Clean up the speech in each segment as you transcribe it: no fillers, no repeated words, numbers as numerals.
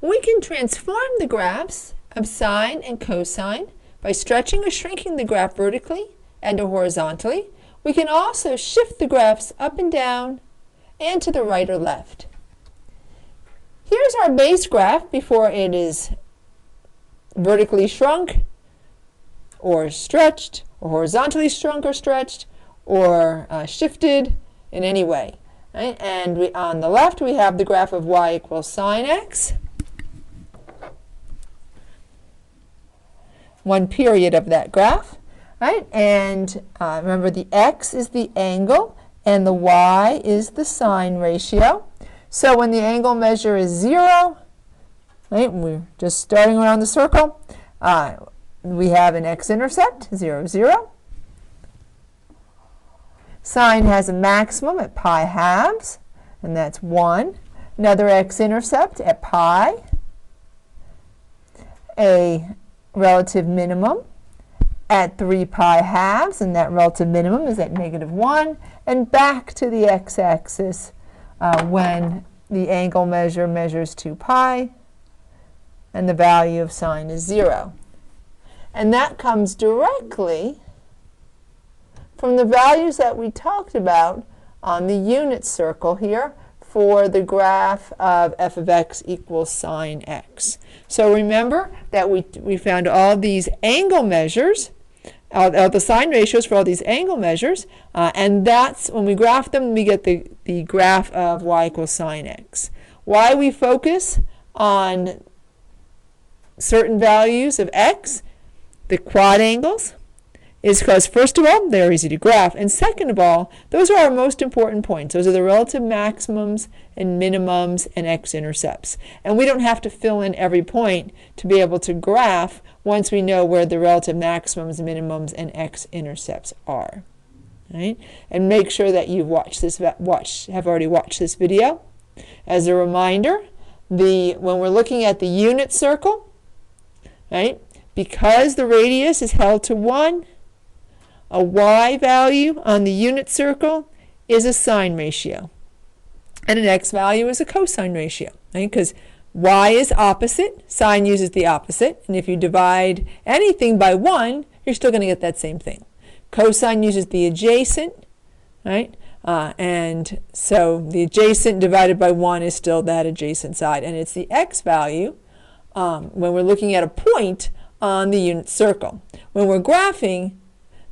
We can transform the graphs of sine and cosine by stretching or shrinking the graph vertically and or horizontally. We can also shift the graphs up and down and to the right or left. Here's our base graph before it is vertically shrunk or stretched or horizontally shrunk or stretched or shifted in any way. Right? And on the left we have the graph of y equals sine x. One period of that graph. Right? And remember, the x is the angle and the y is the sine ratio. So when the angle measure is 0, right, we're just starting around the circle, we have an x-intercept, 0, 0. Sine has a maximum at pi halves, and that's 1. Another x-intercept at pi. A relative minimum at 3 pi halves, and that relative minimum is at -1. And back to the x-axis when the angle measures 2 pi, and the value of sine is 0. And that comes directly from the values that we talked about on the unit circle here for the graph of f of x equals sine x. So remember that we found all these angle measures, the sine ratios for all these angle measures, and that's when we graph them, we get the graph of y equals sine x. Why we focus on certain values of x, the quad angles, is because, first of all, they're easy to graph, and second of all, those are our most important points. Those are the relative maximums and minimums and x-intercepts. And we don't have to fill in every point to be able to graph once we know where the relative maximums, minimums, and x-intercepts are. Right? And make sure that you've have already watched this video. As a reminder, when we're looking at the unit circle, right, because the radius is held to 1, a y value on the unit circle is a sine ratio, and an x value is a cosine ratio, right? Because y is opposite, sine uses the opposite, and if you divide anything by 1, you're still going to get that same thing. Cosine uses the adjacent, right? And so the adjacent divided by 1 is still that adjacent side, and it's the x value when we're looking at a point on the unit circle. When we're graphing,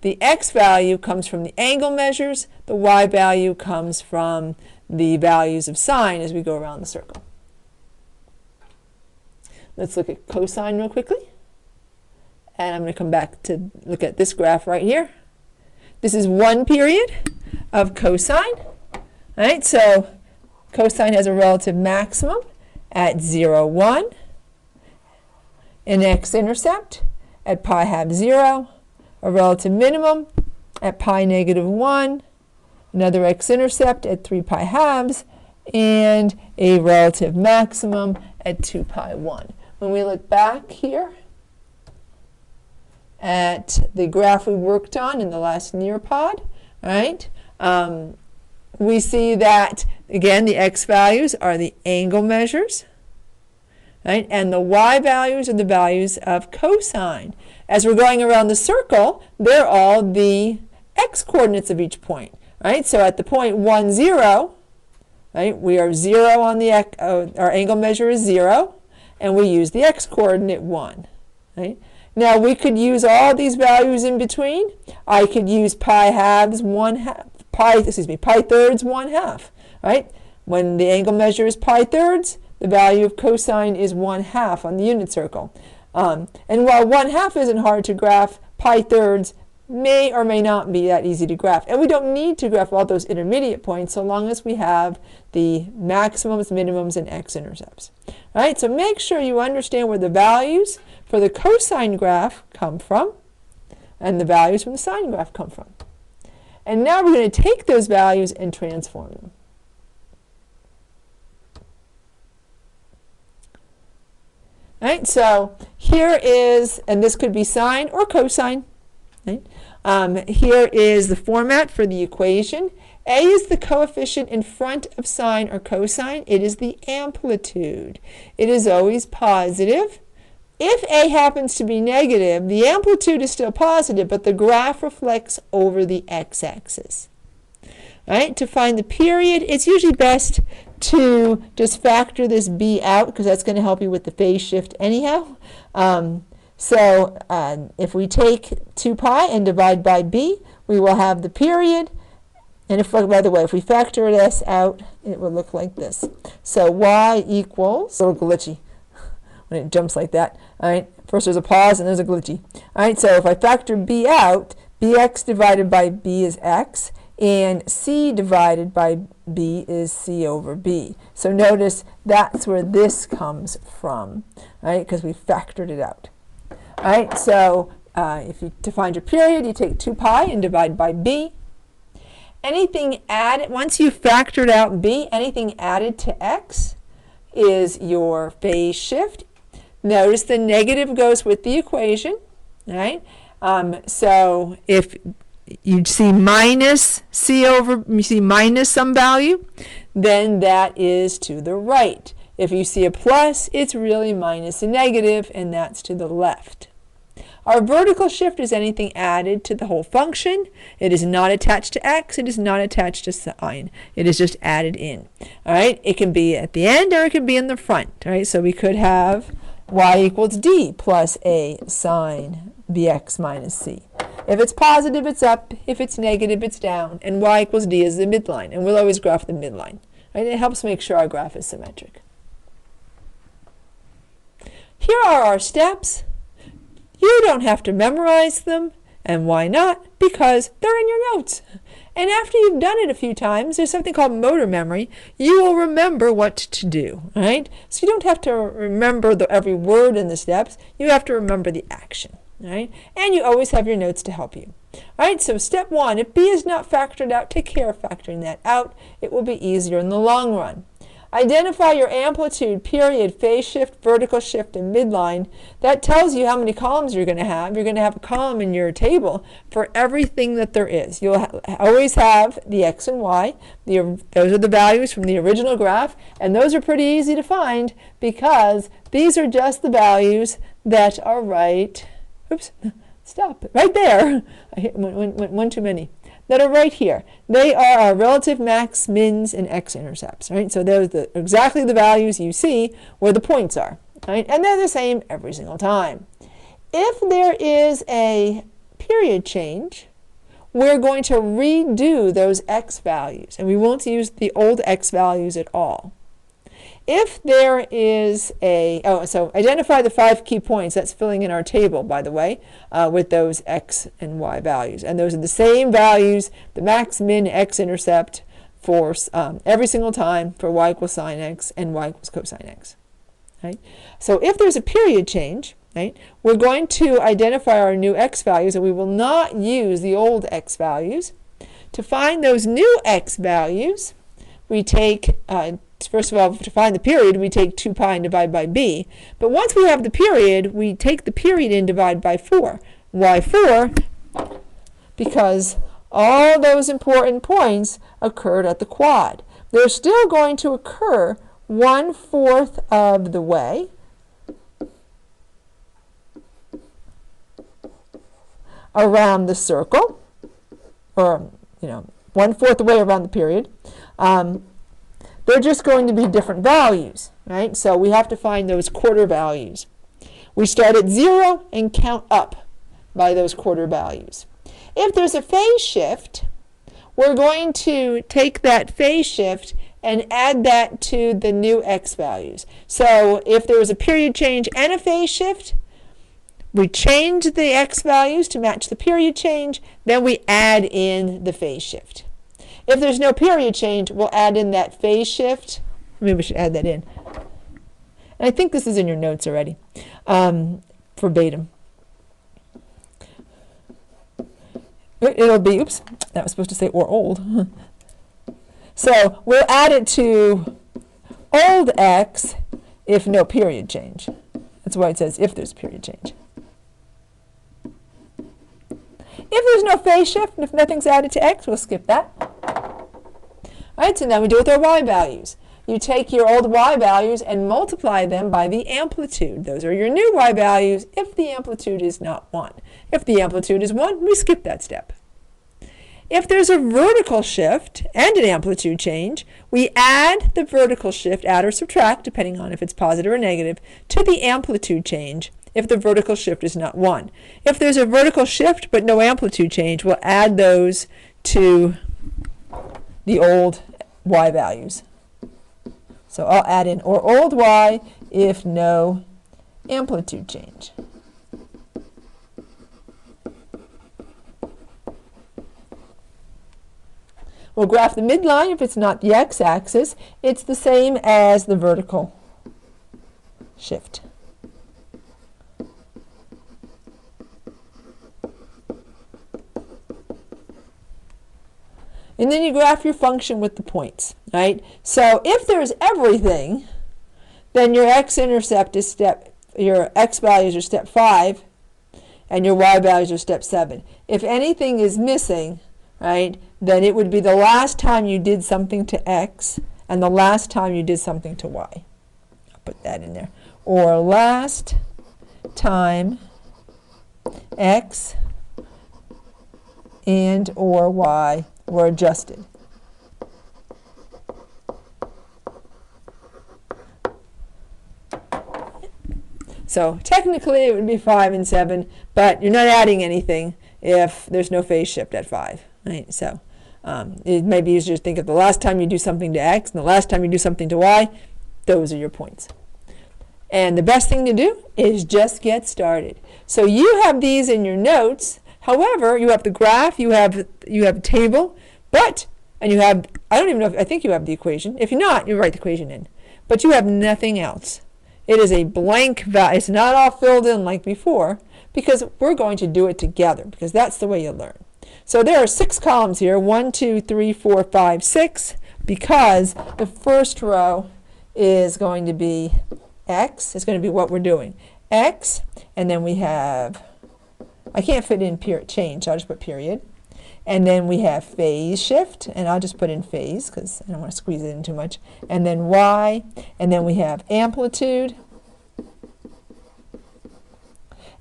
the x value comes from the angle measures, the y value comes from the values of sine as we go around the circle. Let's look at cosine real quickly. And I'm going to come back to look at this graph right here. This is one period of cosine. Right? So cosine has a relative maximum at 0, 1, an x-intercept at pi half 0, a relative minimum at pi -1, another x-intercept at 3 pi halves, and a relative maximum at 2 pi 1. When we look back here at the graph we worked on in the last Nearpod, right, we see that, again, the x values are the angle measures, right, and the y values are the values of cosine. As we're going around the circle, they're all the x-coordinates of each point, right? So at the point 1, 0, right, we are 0 on the our angle measure is 0, and we use the x-coordinate 1, right? Now we could use all these values in between. I could use pi halves, pi thirds, 1/2, right? When the angle measure is pi thirds, the value of cosine is 1/2 on the unit circle. And while 1/2 isn't hard to graph, pi thirds may or may not be that easy to graph. And we don't need to graph all those intermediate points so long as we have the maximums, minimums, and x-intercepts. Right? So make sure you understand where the values for the cosine graph come from and the values from the sine graph come from. And now we're going to take those values and transform them. Right, so here is, and this could be sine or cosine. Right? Here is the format for the equation. A is the coefficient in front of sine or cosine. It is the amplitude. It is always positive. If A happens to be negative, the amplitude is still positive, but the graph reflects over the x-axis. Right? To find the period, it's usually best to just factor this B out because that's going to help you with the phase shift anyhow. If we take 2 pi and divide by B, we will have the period. And if, by the way, if we factor this out, it will look like this. So y equals, a little glitchy when it jumps like that. All right, first there's a pause and there's a glitchy. All right, so if I factor B out, bx divided by B is x, and c divided by b is c over b. So notice that's where this comes from, right? Because we factored it out. All right, so to find your period, you take 2 pi and divide by b. Anything added, once you've factored out b, anything added to x is your phase shift. Notice the negative goes with the equation, right? So if you see minus some value, then that is to the right. If you see a plus, it's really minus a negative, and that's to the left. Our vertical shift is anything added to the whole function. It is not attached to x. It is not attached to sine. It is just added in. All right. It can be at the end or it can be in the front. All right. So we could have y equals d plus a sine bx minus c. If it's positive, it's up. If it's negative, it's down. And y equals d is the midline. And we'll always graph the midline. Right? It helps make sure our graph is symmetric. Here are our steps. You don't have to memorize them. And why not? Because they're in your notes. And after you've done it a few times, there's something called motor memory. You will remember what to do. Right? So you don't have to remember every word in the steps. You have to remember the action. Right? And you always have your notes to help you. All right, so step 1, if b is not factored out, take care of factoring that out. It will be easier in the long run. Identify your amplitude, period, phase shift, vertical shift, and midline. That tells you how many columns you're going to have. You're going to have a column in your table for everything that there is. You'll always have the x and y. Those are the values from the original graph, and those are pretty easy to find because these are just the values that are right. Oops, stop, right there. I hit one too many. That are right here. They are our relative max, mins, and x-intercepts. Right? So those are exactly the values you see where the points are. Right? And they're the same every single time. If there is a period change, we're going to redo those x values, and we won't use the old x values at all. If there is so identify the 5 key points. That's filling in our table, by the way, with those x and y values. And those are the same values, the max, min, x-intercept for every single time for y equals sine x and y equals cosine x. Right? So if there's a period change, right, we're going to identify our new x values, and we will not use the old x values. To find those new x values, we take first of all, to find the period, we take 2 pi and divide by b. But once we have the period, we take the period and divide by 4. Why 4? Because all those important points occurred at the quad. They're still going to occur 1/4 of the way around the circle, or 1/4 the way around the period. They're just going to be different values, right? So we have to find those quarter values. We start at 0 and count up by those quarter values. If there's a phase shift, we're going to take that phase shift and add that to the new x values. So if there was a period change and a phase shift, we change the x values to match the period change, then we add in the phase shift. If there's no period change, we'll add in that phase shift. Maybe we should add that in. And I think this is in your notes already, verbatim. It'll be, oops, that was supposed to say or old. So we'll add it to old x if no period change. That's why it says if there's period change. If there's no phase shift, and if nothing's added to x, we'll skip that. All right, so now we do with our y values. You take your old y values and multiply them by the amplitude. Those are your new y values if the amplitude is not 1. If the amplitude is 1, we skip that step. If there's a vertical shift and an amplitude change, we add the vertical shift, add or subtract, depending on if it's positive or negative, to the amplitude change if the vertical shift is not 1. If there's a vertical shift but no amplitude change, we'll add those to the old y values. So I'll add in or old y if no amplitude change. We'll graph the midline if it's not the x-axis. It's the same as the vertical shift. And then you graph your function with the points, right? So if there's everything, then your x-intercept is your x values are step 5, and your y values are step 7. If anything is missing, right, then it would be the last time you did something to x and the last time you did something to y. I'll put that in there. Or last time x and or y were adjusted. So technically it would be 5 and 7, but you're not adding anything if there's no phase shift at 5. Right? So it may be easier to think of the last time you do something to x and the last time you do something to y. Those are your points. And the best thing to do is just get started. So you have these in your notes. However, you have the graph, you have a table, and you have, I don't even know, I think you have the equation. If you're not, you write the equation in. But you have nothing else. It is a blank value. It's not all filled in like before, because we're going to do it together, because that's the way you learn. So there are 6 columns here, 1, 2, 3, 4, 5, 6, because the first row is going to be x. It's going to be what we're doing. X, and then we have, I can't fit in period change, so I'll just put period. And then we have phase shift, and I'll just put in phase because I don't want to squeeze it in too much. And then y, and then we have amplitude,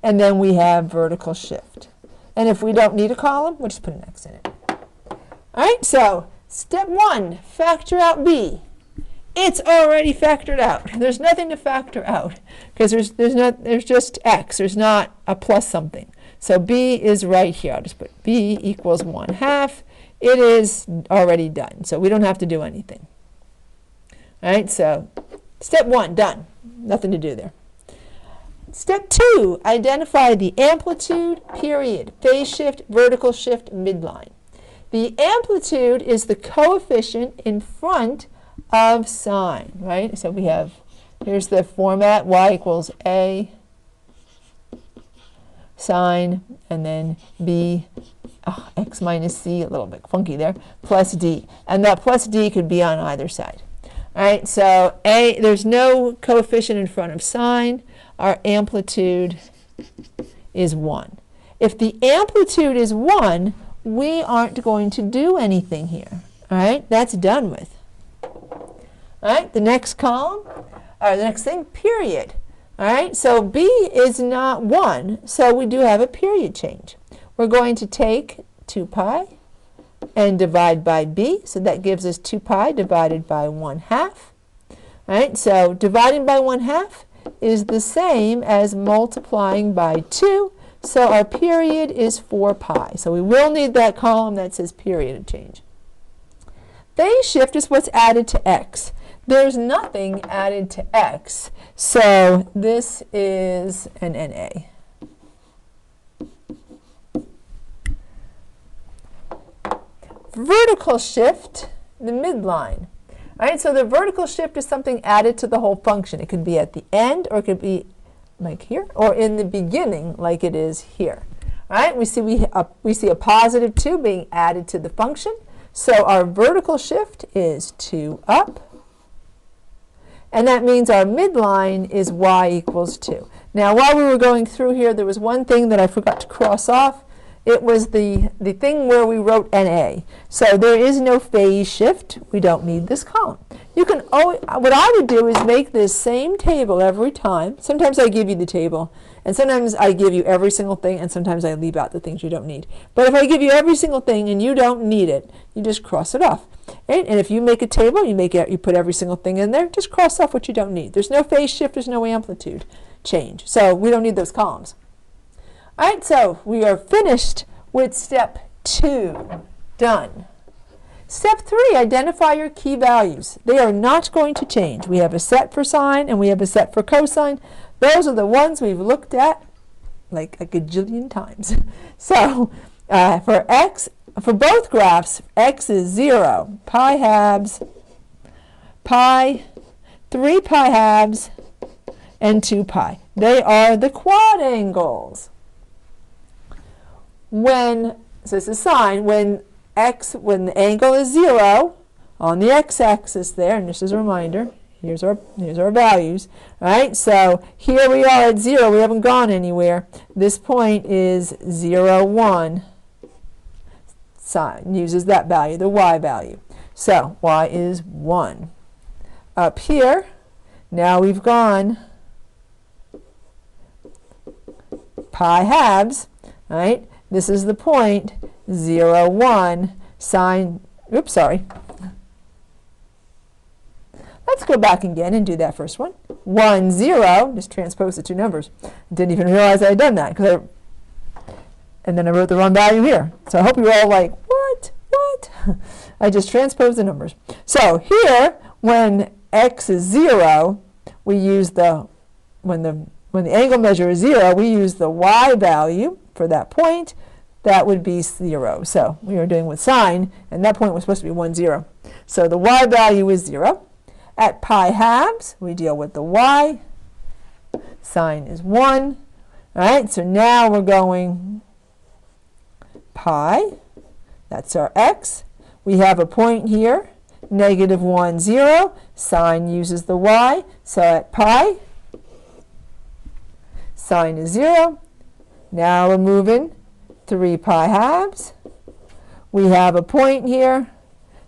and then we have vertical shift. And if we don't need a column, we'll just put an X in it. All right, so step 1, factor out b. It's already factored out. There's nothing to factor out because there's just x. There's not a plus something. So b is right here. I'll just put b equals 1/2. It is already done, so we don't have to do anything. All right, so step 1, done. Nothing to do there. Step 2, identify the amplitude, period, phase shift, vertical shift, midline. The amplitude is the coefficient in front of sine, right? So we have, here's the format, y equals a sine, and then b, x minus c, a little bit funky there, plus d. And that plus d could be on either side. All right, so there's no coefficient in front of sine. Our amplitude is 1. If the amplitude is 1, we aren't going to do anything here. All right, that's done with. All right, the next column, or the next thing, period. All right, so b is not 1, so we do have a period change. We're going to take 2 pi and divide by b, so that gives us 2 pi divided by 1/2. All right, so dividing by 1/2 is the same as multiplying by 2, so our period is 4 pi. So we will need that column that says period change. Phase shift is what's added to x. There's nothing added to x, so this is an NA. Vertical shift, the midline. All right, so the vertical shift is something added to the whole function. It could be at the end, or it could be like here, or in the beginning like it is here. All right, we see a positive 2 being added to the function. So our vertical shift is 2 up. And that means our midline is y equals 2. Now, while we were going through here, there was one thing that I forgot to cross off. it was the thing where we wrote NA. So there is no phase shift. We don't need this column. You can always, what I would do is make this same table every time. Sometimes I give you the table, and sometimes I give you every single thing, and sometimes I leave out the things you don't need. But if I give you every single thing and you don't need it, you just cross it off. Right? And if you make a table, you put every single thing in there, just cross off what you don't need. There's no phase shift, there's no amplitude change. So we don't need those columns. All right, so we are finished with step 2. Done. Step 3, identify your key values. They are not going to change. We have a set for sine and we have a set for cosine. Those are the ones we've looked at like a gajillion times. So for both graphs, x is 0, pi halves, pi, 3 pi halves, and 2 pi. They are the quad angles. So this is sine, when the angle is 0 on the x-axis there, and just as a reminder, here's our values. All right, so here we are at 0. We haven't gone anywhere. This point is 0, 1. Sine uses that value, the y value. So y is 1. Up here, now we've gone pi halves, right? This is the point, 0, 1, sine, oops, sorry. Let's go back again and do that first one. 1, 0, just transpose the two numbers. Didn't even realize I had done that, and then I wrote the wrong value here. So I hope you're all like, what? I just transposed the numbers. So here, when x is 0, we use when the angle measure is 0, we use the y value for that point. That would be 0. So we are doing with sine, and that point was supposed to be 1, 0. So the y value is 0. At pi halves, we deal with the y. Sine is 1. All right, so now we're going pi. That's our x. We have a point here, negative 1, 0. Sine uses the y. So at pi, sine is 0. Now we're moving 3 pi halves. We have a point here.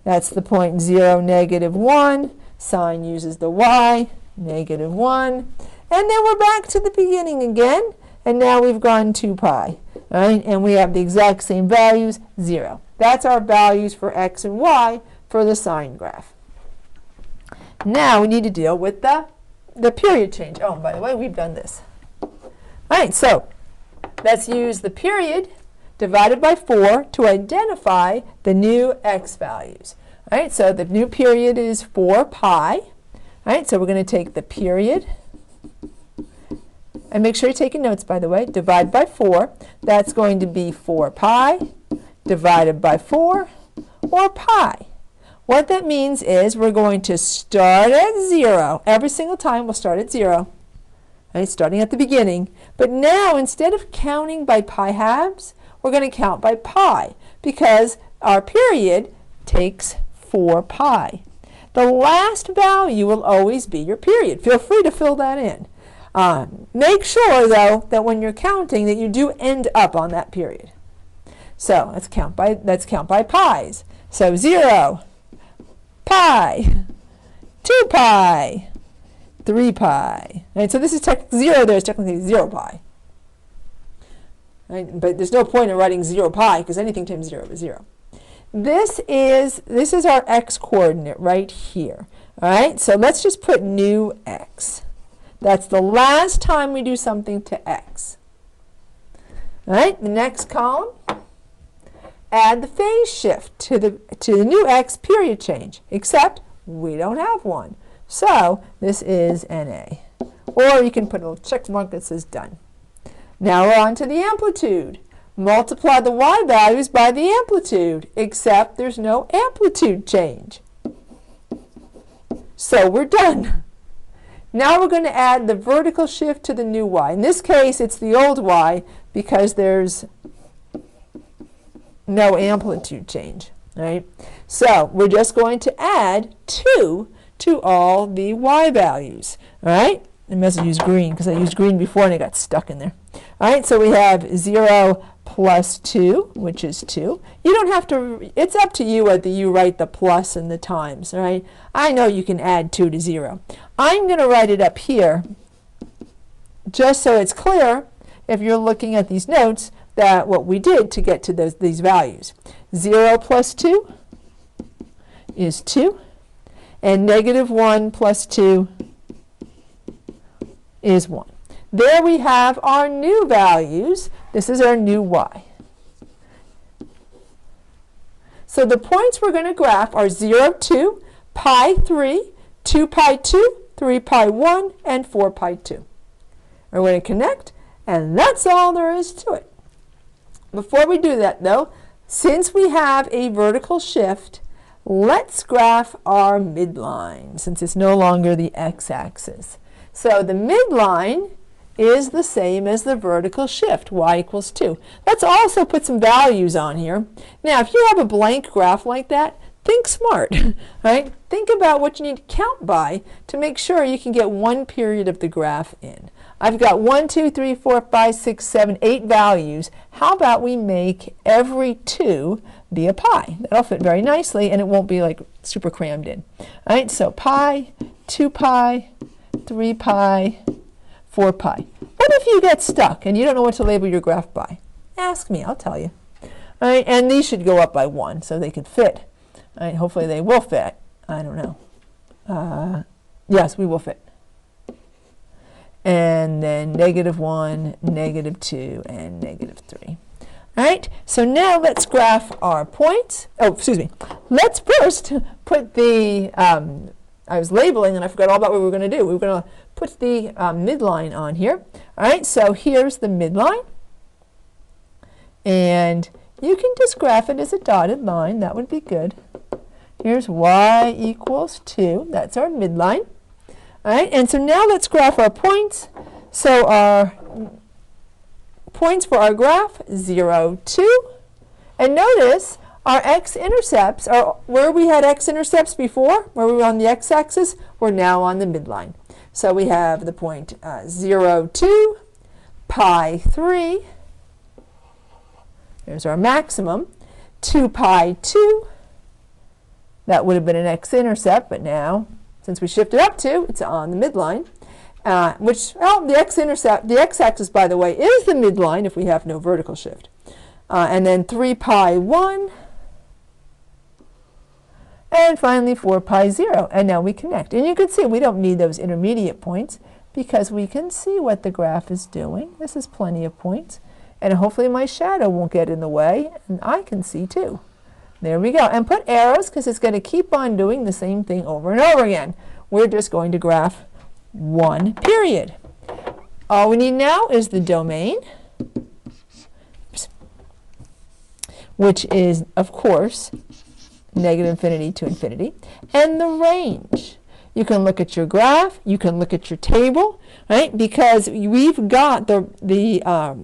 That's the point 0, negative 1. Sine uses the y, negative 1. And then we're back to the beginning again. And now we've gone 2 pi. Right? And we have the exact same values, 0. That's our values for x and y for the sine graph. Now we need to deal with the period change. Oh, by the way, we've done this. All right, so let's use the period divided by 4 to identify the new x values. All right, so the new period is 4 pi. All right, so we're going to take the period, and make sure you're taking notes, by the way, divide by 4. That's going to be 4 pi divided by 4, or pi. What that means is we're going to start at 0. Every single time we'll start at 0. Right, starting at the beginning. But now, instead of counting by pi halves, we're going to count by pi, because our period takes 4 pi. The last value will always be your period. Feel free to fill that in. Make sure, though, that when you're counting, that you do end up on that period. So let's count by pi's. So 0, pi, 2 pi, 3 pi. Right, so this is 0 there is technically 0 pi. Right, but there's no point in writing 0 pi, because anything times 0 is 0. This is our x coordinate right here. All right, so let's just put new x. That's the last time we do something to x. All right, the next column, add the phase shift to the new x period change, except we don't have one. So this is NA. Or you can put a little check mark that says done. Now we're on to the amplitude. Multiply the y values by the amplitude, except there's no amplitude change. So we're done. Now we're going to add the vertical shift to the new y. In this case, it's the old y because there's no amplitude change. Right? So we're just going to add 2 to all the y values. All right? I must have used green because I used green before and it got stuck in there. All right, so we have 0 plus 2, which is 2. You don't have to, it's up to you whether you write the plus and the times, right? I know you can add 2 to 0. I'm going to write it up here just so it's clear if you're looking at these notes that what we did to get to these values. 0 plus 2 is 2, and negative 1 plus 2 is 1. There we have our new values. This is our new y. So the points we're going to graph are 0, 2, pi 3, 2 pi 2, 3 pi 1, and 4 pi 2. We're going to connect, and that's all there is to it. Before we do that, though, since we have a vertical shift, let's graph our midline, since it's no longer the x-axis. So the midline is the same as the vertical shift, y equals 2. Let's also put some values on here. Now, if you have a blank graph like that, think smart, right? Think about what you need to count by to make sure you can get one period of the graph in. I've got 1, 2, 3, 4, 5, 6, 7, 8 values. How about we make every 2 be a pi? That'll fit very nicely, and it won't be like super crammed in. All right, so pi, 2 pi, 3 pi, 4 pi. What if you get stuck and you don't know what to label your graph by? Ask me, I'll tell you. All right, and these should go up by 1 so they can fit. All right, hopefully they will fit. I don't know. Yes, we will fit. And then negative 1, negative 2, and negative 3. All right, so now let's graph our points. Oh, excuse me. Let's first put the, I was labeling and I forgot all about what we were going to do. We were going to put the midline on here. All right, so here's the midline. And you can just graph it as a dotted line. That would be good. Here's y equals 2. That's our midline. All right, and so now let's graph our points. So our points for our graph, 0, 2. And notice our x-intercepts are where we had x-intercepts before, where we were on the x-axis, we're now on the midline. So we have the point 0, 2, pi 3. There's our maximum. 2 pi 2. That would have been an x-intercept, but now, since we shifted up 2, it's on the midline. The x-intercept, the x-axis, by the way, is the midline if we have no vertical shift. And then 3 pi 1. And finally 4 pi 0. And now we connect. And you can see we don't need those intermediate points because we can see what the graph is doing. This is plenty of points. And hopefully my shadow won't get in the way. And I can see too. There we go. And put arrows because it's going to keep on doing the same thing over and over again. We're just going to graph one period. All we need now is the domain, which is, of course, negative infinity to infinity, and the range. You can look at your graph, you can look at your table, right? Because we've got the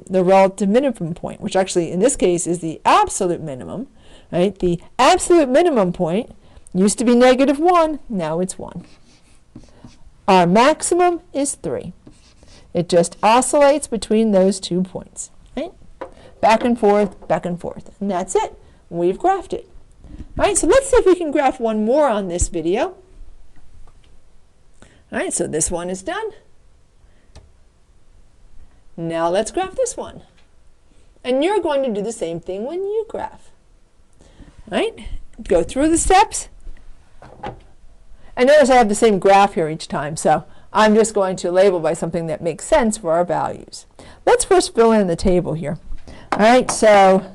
relative minimum point, which actually in this case is the absolute minimum, right? The absolute minimum point used to be negative 1, now it's 1. Our maximum is 3. It just oscillates between those 2 points, right? Back and forth, and that's it. We've graphed it. All right, so let's see if we can graph one more on this video. All right, so this one is done. Now let's graph this one. And you're going to do the same thing when you graph. All right, go through the steps. And notice I have the same graph here each time, so I'm just going to label by something that makes sense for our values. Let's first fill in the table here. All right, so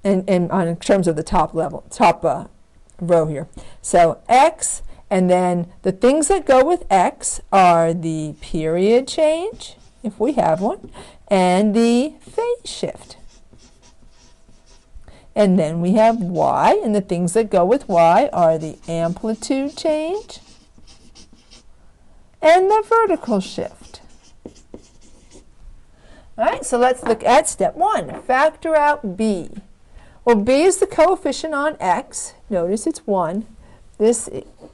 in terms of the top row here. So x, and then the things that go with x are the period change, if we have one, and the phase shift. And then we have y, and the things that go with y are the amplitude change and the vertical shift. All right, so let's look at step 1. Factor out b. Well, b is the coefficient on x. Notice it's 1. This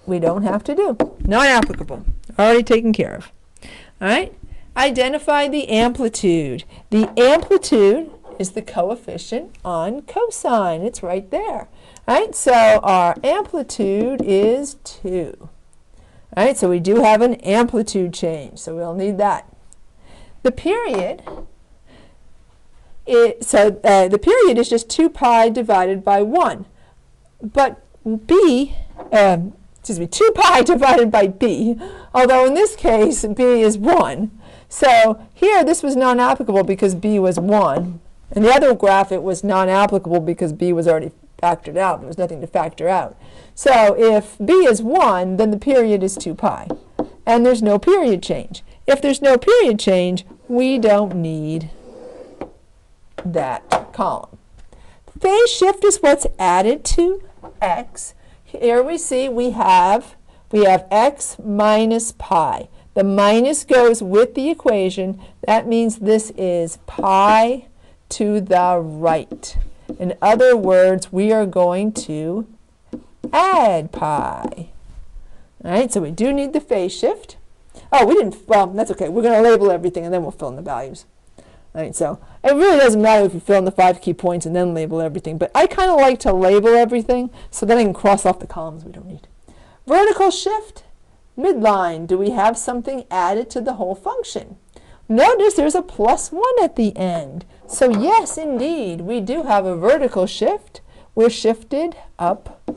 we don't have to do. Not applicable. Already taken care of. All right. Identify the amplitude. The amplitude is the coefficient on cosine. It's right there. Right? So our amplitude is 2. All right, so we do have an amplitude change, so we'll need that. The period, the period is just 2 pi divided by 1. But 2 pi divided by b, although in this case b is 1. So here this was non-applicable because b was 1. In the other graph it was non-applicable because b was already factored out. There was nothing to factor out. So if b is 1, then the period is 2 pi. And there's no period change. If there's no period change, we don't need that column. Phase shift is what's added to x. Here we see we have x minus pi. The minus goes with the equation. That means this is pi to the right. In other words, we are going to add pi. All right, so we do need the phase shift. Oh, we didn't, well, that's okay. We're going to label everything and then we'll fill in the values. All right, so it really doesn't matter if you fill in the 5 key points and then label everything, but I kind of like to label everything so then I can cross off the columns we don't need. Vertical shift, midline. Do we have something added to the whole function? Notice there's a +1 at the end. So yes, indeed, we do have a vertical shift. We're shifted up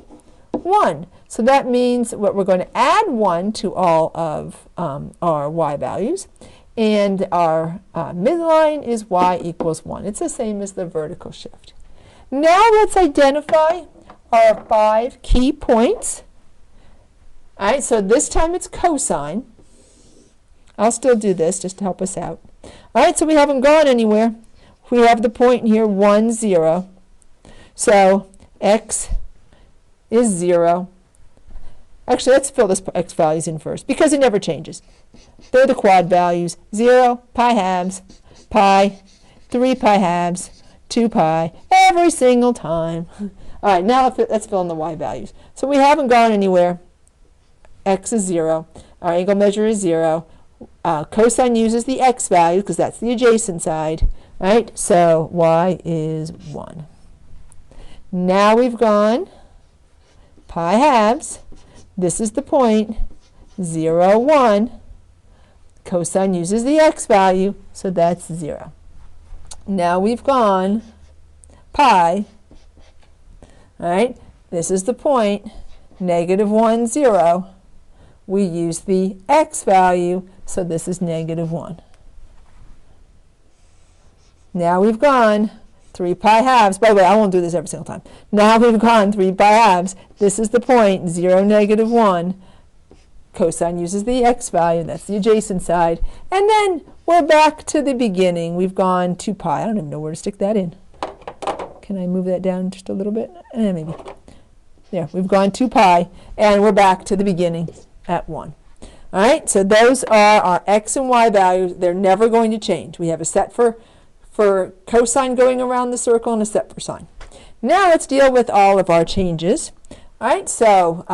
1. So that means what we're going to add 1 to all of our y values. And our midline is y equals 1. It's the same as the vertical shift. Now let's identify our 5 key points. All right, so this time it's cosine. I'll still do this just to help us out. All right, so we haven't gone anywhere. We have the point here, 1, 0. So x is 0. Actually, let's fill this x values in first because it never changes. They're the quad values. 0, pi halves, pi, 3 pi halves, 2 pi, every single time. All right, now let's fill in the y values. So we haven't gone anywhere. X is 0. Our angle measure is 0. Cosine uses the x value because that's the adjacent side. Right? So y is 1. Now we've gone pi halves. This is the point, 0, 1. Cosine uses the x value, so that's 0. Now we've gone pi. All right? This is the point, -1, 0. We use the x value, so this is -1. Now we've gone 3 pi halves. By the way, I won't do this every single time. Now we've gone 3 pi halves. This is the point, 0, -1. Cosine uses the x value. That's the adjacent side. And then we're back to the beginning. We've gone 2 pi. I don't even know where to stick that in. Can I move that down just a little bit? Maybe. There, we've gone 2 pi, and we're back to the beginning at 1. All right, so those are our x and y values. They're never going to change. We have a set for cosine going around the circle and a set for sine. Now let's deal with all of our changes. All right, so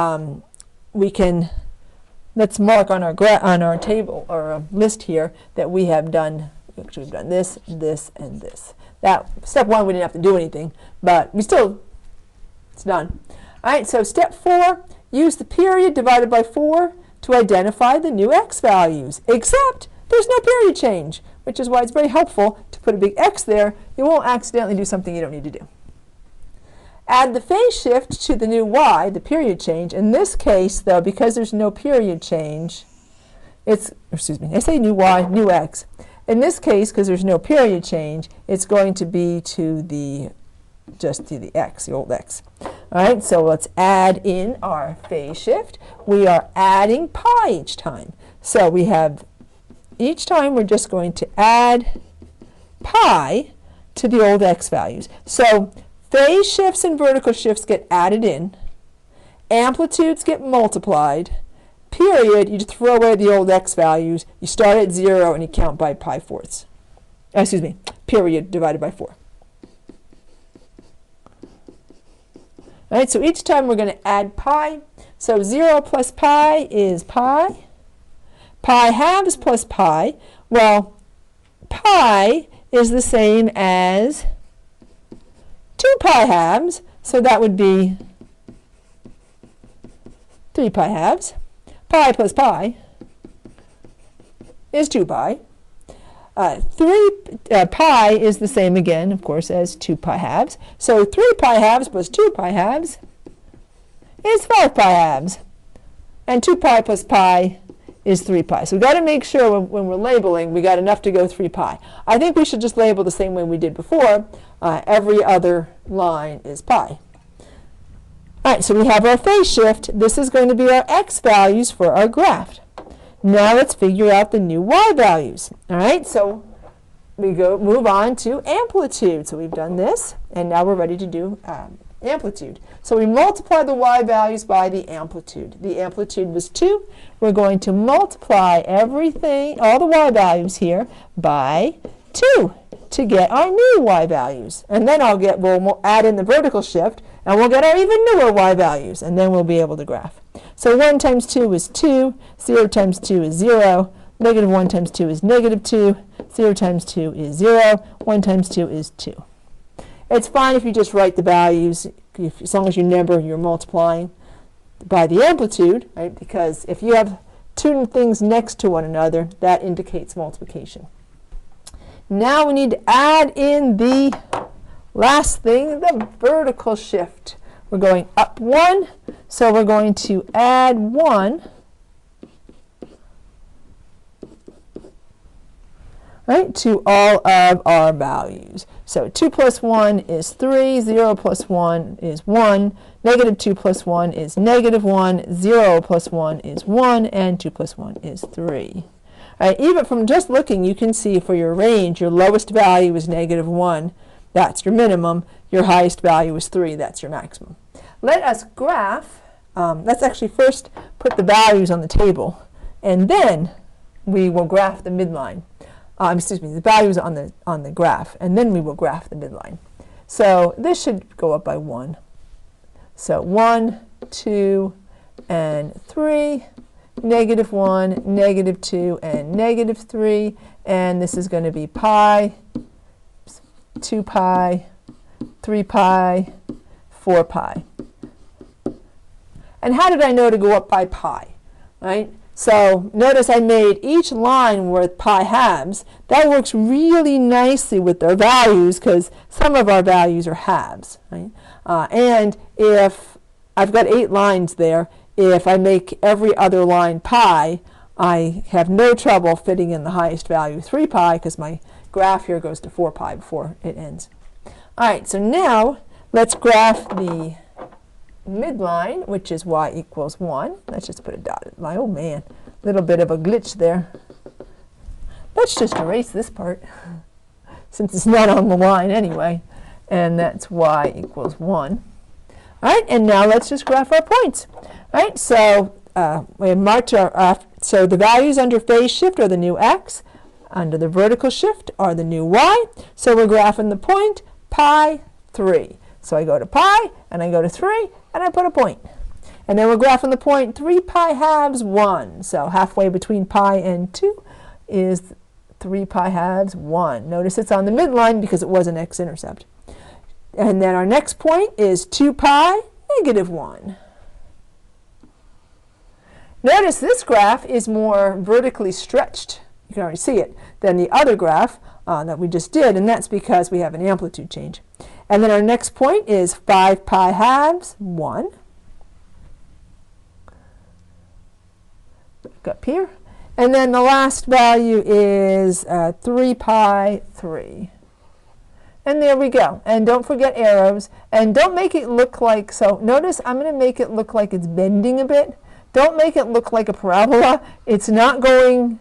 let's mark on our table or list here that we have done. Actually, we've done this, this, and this. That step 1 we didn't have to do anything, but it's done. All right, so step 4, use the period divided by 4 to identify the new x values, except there's no period change, which is why it's very helpful to put a big X there. You won't accidentally do something you don't need to do. Add the phase shift to the new y, the period change. In this case, though, because there's no period change, I say new y, new x. In this case, because there's no period change, it's going to be just to the x, the old x. All right, so let's add in our phase shift. We are adding pi each time. So we have, each time we're just going to add pi to the old x values. So phase shifts and vertical shifts get added in. Amplitudes get multiplied. Period, you just throw away the old x values. You start at 0 and you count by pi fourths. Period divided by 4. All right, so each time we're going to add pi. So 0 plus pi is pi. Pi halves plus pi. Well, pi is the same as 2 pi halves, so that would be 3 pi halves. Pi plus pi is 2 pi. 3 pi is the same again, of course, as 2 pi halves. So 3 pi halves plus 2 pi halves is 5 pi halves. And 2 pi plus pi is 3 pi. So we've got to make sure when we're labeling, we got enough to go 3 pi. I think we should just label the same way we did before. Every other line is pi. All right, so we have our phase shift. This is going to be our x values for our graph. Now let's figure out the new y values. All right, so we move on to amplitude. So we've done this, and now we're ready to do amplitude. So we multiply the y values by the amplitude. The amplitude was 2. We're going to multiply everything, all the y values here, by 2 to get our new y values. And then we'll add in the vertical shift, and we'll get our even newer y values, and then we'll be able to graph. So 1 times 2 is 2, 0 times 2 is 0, negative 1 times 2 is negative 2, 0 times 2 is 0, 1 times 2 is 2. It's fine if you just write the values, as long as you remember you're multiplying by the amplitude, right? Because if you have two things next to one another, that indicates multiplication. Now we need to add in the last thing, the vertical shift. We're going up 1, so we're going to add 1, right, to all of our values. So 2 plus 1 is 3, 0 plus 1 is 1, negative 2 plus 1 is negative 1, 0 plus 1 is 1, and 2 plus 1 is 3. All right, even from just looking, you can see for your range, your lowest value is negative 1. That's your minimum. Your highest value is 3. That's your maximum. Let us graph. Let's actually first put the values on the table, and then we will graph the midline. The values on the graph, and then we will graph the midline. So this should go up by 1. So 1, 2, and 3, negative 1, negative 2, and negative 3, and this is going to be pi, 2 pi, 3 pi, 4 pi. And how did I know to go up by pi? Right? So notice I made each line worth pi halves. That works really nicely with our values because some of our values are halves. Right? And if I've got 8 lines there, if I make every other line pi, I have no trouble fitting in the highest value, 3 pi, because my graph here goes to 4 pi before it ends. All right, so now let's graph the midline, which is y equals 1. Let's just put a dotted line. Oh man, a little bit of a glitch there. Let's just erase this part since it's not on the line anyway. And that's y equals 1. All right, and now let's just graph our points. All right, so we have marked so the values under phase shift are the new x. Under the vertical shift are the new y. So we're graphing the point pi 3. So I go to pi, and I go to 3, and I put a point. And then we're graphing the point 3 pi halves 1. So halfway between pi and 2 is 3 pi halves 1. Notice it's on the midline because it was an x-intercept. And then our next point is 2 pi negative 1. Notice this graph is more vertically stretched, you can already see it, than the other graph that we just did, and that's because we have an amplitude change. And then our next point is 5 pi halves 1. Back up here. And then the last value is 3 pi 3. And there we go. And don't forget arrows. And don't make it look like, so notice I'm going to make it look like it's bending a bit. Don't make it look like a parabola. It's not going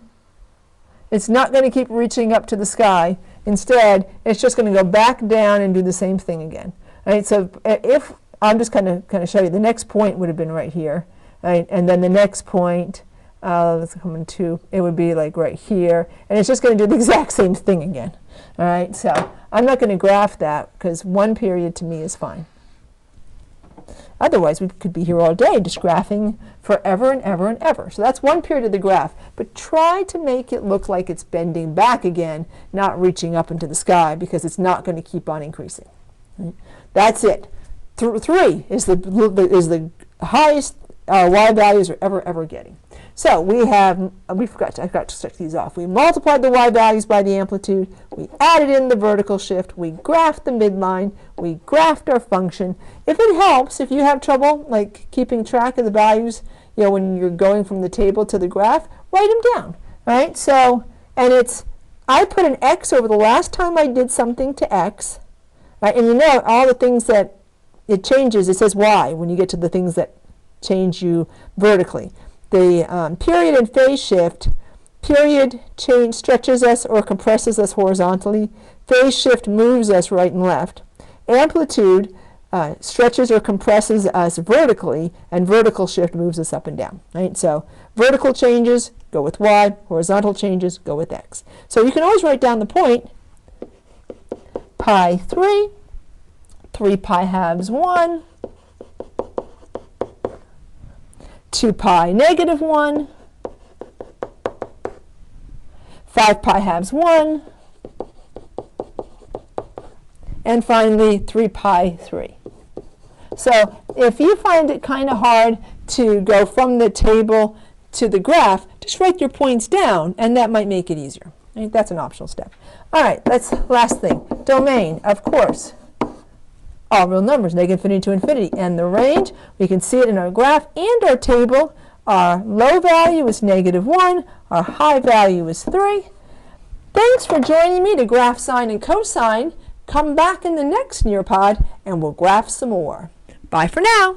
to keep reaching up to the sky. Instead, it's just going to go back down and do the same thing again. Right? So if I'm just kind of show you, the next point would have been right here, right? And then the next point, let's come into, it would be like right here, and it's just going to do the exact same thing again. All right, so I'm not going to graph that because one period to me is fine. Otherwise, we could be here all day just graphing forever and ever and ever. So that's one period of the graph. But try to make it look like it's bending back again, not reaching up into the sky, because it's not going to keep on increasing. Right? That's it. 3 is the highest y values are ever getting. So I forgot to check these off. We multiplied the y values by the amplitude, we added in the vertical shift, we graphed the midline, we graphed our function. If it helps, if you have trouble like keeping track of the values, when you're going from the table to the graph, write them down, right? So, and I put an x over the last time I did something to x, right? And all the things that it changes, it says y when you get to the things that change you vertically. The period and phase shift, period change stretches us or compresses us horizontally. Phase shift moves us right and left. Amplitude stretches or compresses us vertically, and vertical shift moves us up and down. Right? So vertical changes go with y, horizontal changes go with x. So you can always write down the point, pi 3, 3 pi halves 1, 2 pi negative 1, 5 pi halves 1, and finally 3 pi 3. So if you find it kind of hard to go from the table to the graph, just write your points down, and that might make it easier. I think that's an optional step. All right, that's the last thing. Domain, of course. All real numbers, negative infinity to infinity. And the range, we can see it in our graph and our table. Our low value is -1. Our high value is 3. Thanks for joining me to graph sine and cosine. Come back in the next Nearpod and we'll graph some more. Bye for now.